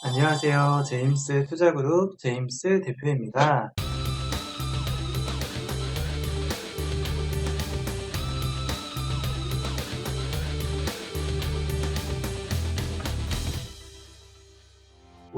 안녕하세요. 제임스 투자그룹 제임스 대표입니다.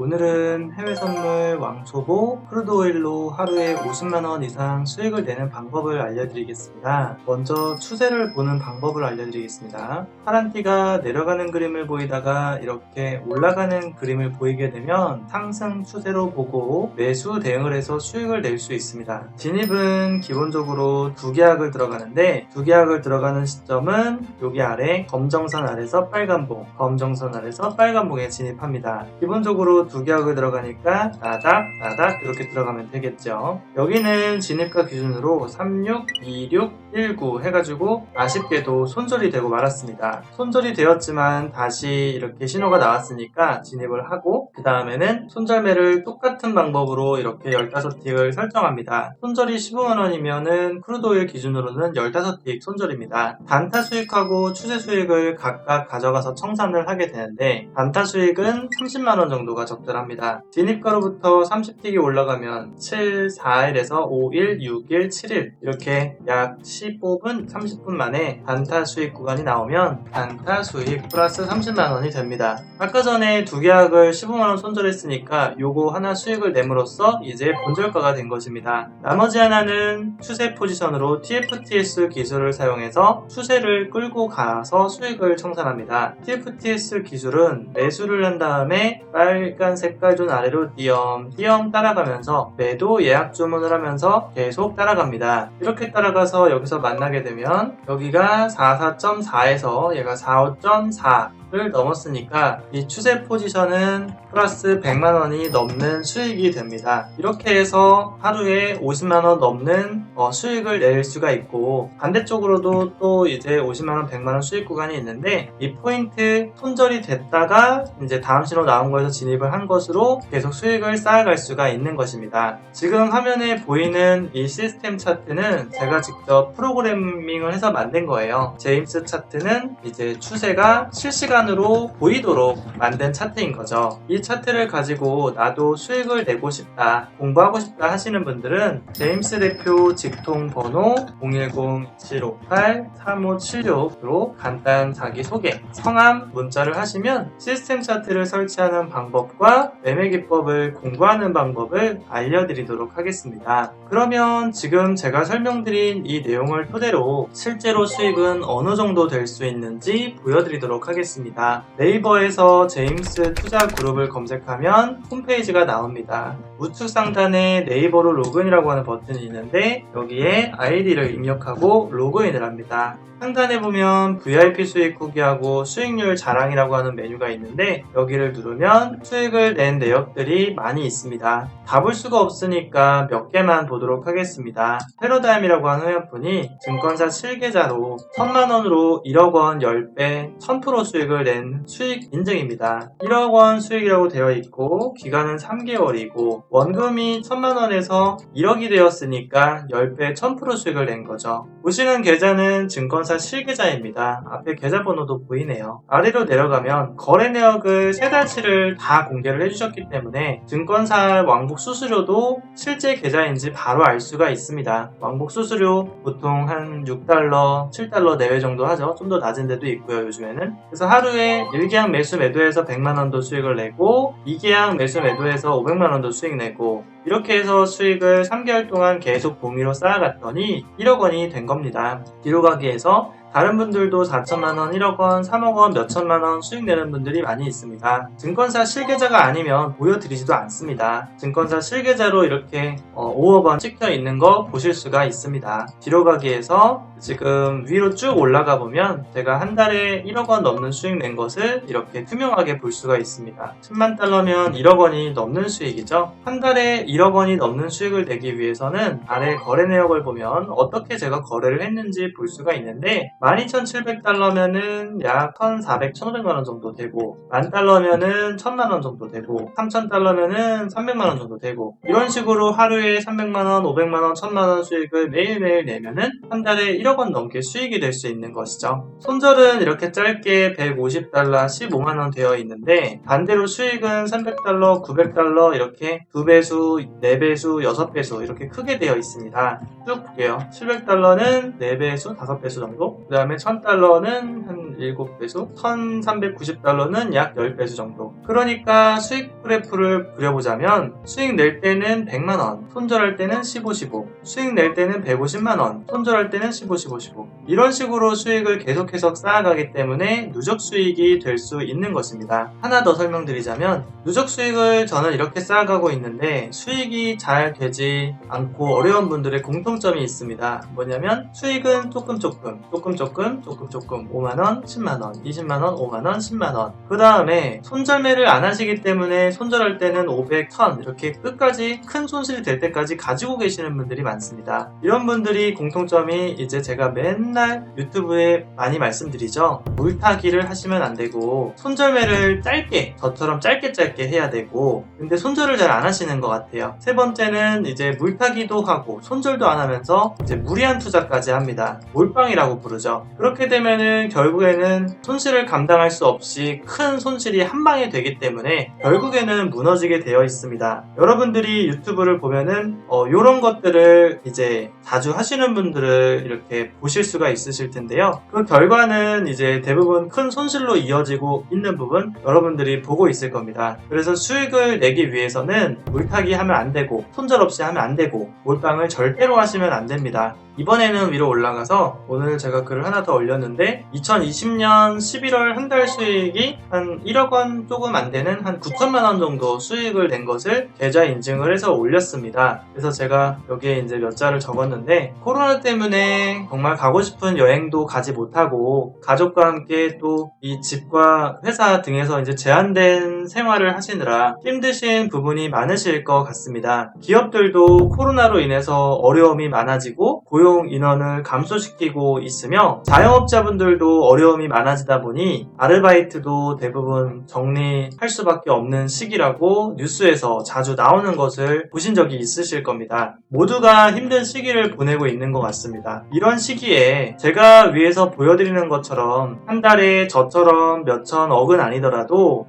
오늘은 해외 선물 왕초보 크루드오일로 하루에 50만원 이상 수익을 내는 방법을 알려드리겠습니다. 먼저 추세를 보는 방법을 알려드리겠습니다. 파란띠가 내려가는 그림을 보이다가 이렇게 올라가는 그림을 보이게 되면 상승 추세로 보고 매수 대응을 해서 수익을 낼 수 있습니다. 진입은 기본적으로 두 계약을 들어가는데, 두 계약을 들어가는 시점은 여기 아래 검정선 아래서 빨간봉, 검정선 아래서 빨간봉에 진입합니다. 기본적으로 두 계약을 들어가니까 나닥 이렇게 들어가면 되겠죠. 여기는 진입가 기준으로 36, 26, 19 해가지고 아쉽게도 손절이 되고 말았습니다. 손절이 되었지만 다시 이렇게 신호가 나왔으니까 진입을 하고, 그 다음에는 손절매를 똑같은 방법으로 이렇게 15틱을 설정합니다. 손절이 15만원이면은 크루드오일 기준으로는 15틱 손절입니다. 단타 수익하고 추세 수익을 각각 가져가서 청산을 하게 되는데, 단타 수익은 30만원 정도가 적절합니다. 진입가로부터 30틱이 올라가면 7, 4일에서 5일, 6일, 7일 이렇게 약 15분, 30분 만에 단타 수익 구간이 나오면 단타 수익 플러스 30만원이 됩니다. 아까 전에 두 계약을 15만원 손절했으니까 요거 하나 수익을 내므로써 이제 본절가가 된 것입니다. 나머지 하나는 추세 포지션으로 TFTS 기술을 사용해서 추세를 끌고 가서 수익을 청산합니다. TFTS 기술은 매수를 한 다음에 빨간 색깔 존 아래로 띄엄띄엄 따라가면서 매도 예약 주문을 하면서 계속 따라갑니다. 이렇게 따라가서 여기서 만나게 되면 여기가 44.4에서 얘가 45.4를 넘었으니까 이 추세 포지션은 플러스 100만원이 넘는 수익이 됩니다. 이렇게 해서 하루에 50만원 넘는 수익을 낼 수가 있고, 반대쪽으로도 또 이제 50만원, 100만원 수익 구간이 있는데, 이 포인트 손절이 됐다가 이제 다음 신호 나온 거에서 진입을 한 것으로 계속 수익을 쌓아갈 수가 있는 것입니다. 지금 화면에 보이는 이 시스템 차트는 제가 직접 프로그래밍을 해서 만든 거예요. 제임스 차트는 이제 추세가 실시간으로 보이도록 만든 차트인 거죠. 이 차트를 가지고 나도 수익을 내고 싶다, 공부하고 싶다 하시는 분들은 제임스 대표 직통 번호 010-2758-3576으로 간단 자기소개, 성함, 문자를 하시면 시스템 차트를 설치하는 방법과 매매 기법을 공부하는 방법을 알려드리도록 하겠습니다. 그러면 지금 제가 설명드린 이 내용을 토대로 실제로 수익은 어느 정도 될 수 있는지 보여드리도록 하겠습니다. 네이버에서 제임스 투자 그룹을 검색하면 홈페이지가 나옵니다. 우측 상단에 네이버로 로그인이라고 하는 버튼이 있는데, 여기에 아이디를 입력하고 로그인을 합니다. 상단에 보면 VIP 수익 후기하고 수익률 자랑이라고 하는 메뉴가 있는데, 여기를 누르면 수익을 낸 내역들이 많이 있습니다. 다 볼 수가 없으니까 몇 개만 보도록 하겠습니다. 패러다임이라고 하는 회원분이 증권사 실계좌로 1000만원으로 1억원 10배 1000% 수익을 낸 수익 인증입니다. 1억원 수익이라고 되어 있고 기간은 3개월이고 원금이 1000만원에서 1억이 되었으니까 10배 1000% 수익을 낸 거죠. 보시는 계좌는 증권사 실계좌입니다. 앞에 계좌번호도 보이네요. 아래로 내려가면 거래 내역을 3달치를 다 공개를 해주셨기 때문에 증권사 왕복 수수료도 실제 계좌인지 바로 알 수가 있습니다. 왕복 수수료 보통 한 6달러, 7달러 내외 정도 하죠. 좀 더 낮은 데도 있고요, 요즘에는. 그래서 하루에 1계약 매수 매도해서 100만원도 수익을 내고 2계약 매수 매도해서 500만원도 수익 내고, 이렇게 해서 수익을 3개월 동안 계속 봉위로 쌓아갔더니 1억원이 된 겁니다. 뒤로 가기 위해서 다른 분들도 4천만원, 1억원, 3억원, 몇천만원 수익 내는 분들이 많이 있습니다. 증권사 실계좌가 아니면 보여드리지도 않습니다. 증권사 실계좌로 이렇게 5억원 찍혀 있는 거 보실 수가 있습니다. 뒤로 가기 위해서 지금 위로 쭉 올라가 보면 제가 한 달에 1억원 넘는 수익 낸 것을 이렇게 투명하게 볼 수가 있습니다. 10만 달러면 1억원이 넘는 수익이죠. 한 달에 1억원이 넘는 수익을 내기 위해서는 아래 거래 내역을 보면 어떻게 제가 거래를 했는지 볼 수가 있는데, 12,700달러면은 약 1,400, 1,500만원 정도 되고, 10,000달러면은 1,000만원 정도 되고, 3,000달러면은 300만원 정도 되고, 이런 식으로 하루에 300만원, 500만원, 1,000만원 수익을 매일매일 내면은 한 달에 1억원 넘게 수익이 될 수 있는 것이죠. 손절은 이렇게 짧게 150달러, 15만원 되어 있는데, 반대로 수익은 300달러, 900달러 이렇게 2배수, 4배수, 6배수 이렇게 크게 되어 있습니다. 쭉 볼게요. 700달러는 4배수, 5배수 정도, 그 다음에 1000달러는 한 7배수, 1390달러는 약 10배수 정도. 그러니까 수익 그래프를 그려보자면 수익 낼 때는 100만원, 손절할 때는 15, 15, 수익 낼 때는 150만원, 손절할 때는 15, 15, 15. 이런 식으로 수익을 계속해서 쌓아가기 때문에 누적 수익이 될 수 있는 것입니다. 하나 더 설명드리자면 누적 수익을 저는 이렇게 쌓아가고 있는데 수익이 잘 되지 않고 어려운 분들의 공통점이 있습니다. 뭐냐면 수익은 조금 5만원, 10만원, 20만원, 5만원, 10만원. 그 다음에 손절매를 안 하시기 때문에 손절할 때는 500, 1000 이렇게 끝까지 큰 손실이 될 때까지 가지고 계시는 분들이 많습니다. 이런 분들이 공통점이 이제 제가 맨날 유튜브에 많이 말씀드리죠. 물타기를 하시면 안 되고 손절매를 짧게, 저처럼 짧게 해야 되고, 근데 손절을 잘 안 하시는 것 같아요. 세 번째는 이제 물타기도 하고 손절도 안 하면서 이제 무리한 투자까지 합니다. 몰빵이라고 부르죠. 그렇게 되면은 결국에는 손실을 감당할 수 없이 큰 손실이 한 방에 되기 때문에 결국에는 무너지게 되어 있습니다. 여러분들이 유튜브를 보면은 요런 것들을 이제 자주 하시는 분들을 이렇게 보실 수가 있으실 텐데요. 그 결과는 이제 대부분 큰 손실로 이어지고 있는 부분 여러분들이 보고 있을 겁니다. 그래서 수익을 내기 위해서는 물타기 하면 안 되고 손절 없이 하면 안 되고 몰빵을 절대로 하시면 안 됩니다. 이번에는 위로 올라가서 오늘 제가 글을 하나 더 올렸는데 2020년 11월 한 달 수익이 한 1억원 조금 안 되는 한 9천만원 정도 수익을 낸 것을 계좌 인증을 해서 올렸습니다. 그래서 제가 여기에 이제 몇 자를 적었는데 코로나 때문에 정말 가고 싶은 여행도 가지 못하고 가족과 함께 또 이 집과 회사 등에서 이제 제한된 생활을 하시느라 힘드신 부분이 많으실 것 같습니다. 기업들도 코로나로 인해서 어려움이 많아지고 고용 인원을 감소시키고 있으며 자영업자분들도 어려움이 많아지다 보니 아르바이트도 대부분 정리할 수밖에 없는 시기라고 뉴스에서 자주 나오는 것을 보신 적이 있으실 겁니다. 모두가 힘든 시기를 보내고 있는 것 같습니다. 이런 시기에 제가 위에서 보여드리는 것처럼 한 달에 저처럼 몇천억은 아니더라도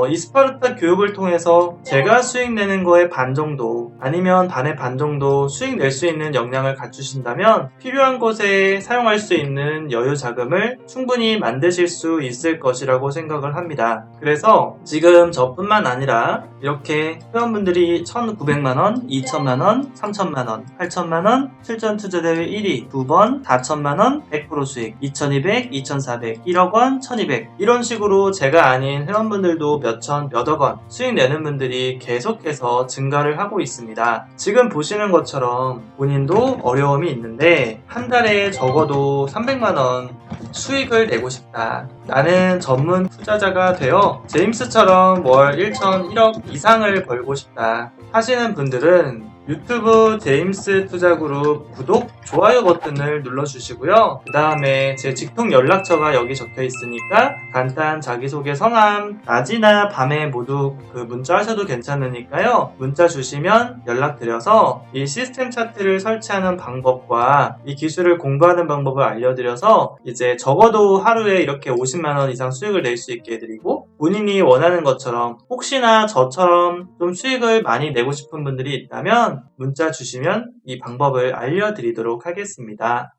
이 스파르타 교육을 통해서 제가 수익 내는 거의 반 정도 아니면 반의 반 정도 수익 낼 수 있는 역량을 갖추신다면 필요한 곳에 사용할 수 있는 여유 자금을 충분히 만드실 수 있을 것이라고 생각을 합니다. 그래서 지금 저뿐만 아니라 이렇게 회원분들이 1,900만원, 2천만원, 3천만원, 8천만원, 실전투자대회 1위 2번, 4천만원, 100% 수익, 2,200, 2,400, 1억원, 1,200 이런 식으로 제가 아닌 회원분들도 몇천, 몇억원 수익 내는 분들이 계속해서 증가를 하고 있습니다. 지금 보시는 것처럼 본인도 어려움이 있는데 한 달에 적어도 300만원 수익을 내고 싶다. 나는 전문 투자자가 되어 제임스처럼 월 1천, 1억 이상을 벌고 싶다 하시는 분들은 유튜브 제임스 투자그룹 구독, 좋아요 버튼을 눌러주시고요. 그 다음에 제 직통 연락처가 여기 적혀 있으니까 간단 자기소개 성함, 낮이나 밤에 모두 문자 하셔도 괜찮으니까요. 문자 주시면 연락드려서 이 시스템 차트를 설치하는 방법과 이 기술을 공부하는 방법을 알려드려서 이제 적어도 하루에 이렇게 50만원 이상 수익을 낼 수 있게 해드리고 본인이 원하는 것처럼 혹시나 저처럼 좀 수익을 많이 내고 싶은 분들이 있다면 문자 주시면 이 방법을 알려드리도록 하겠습니다.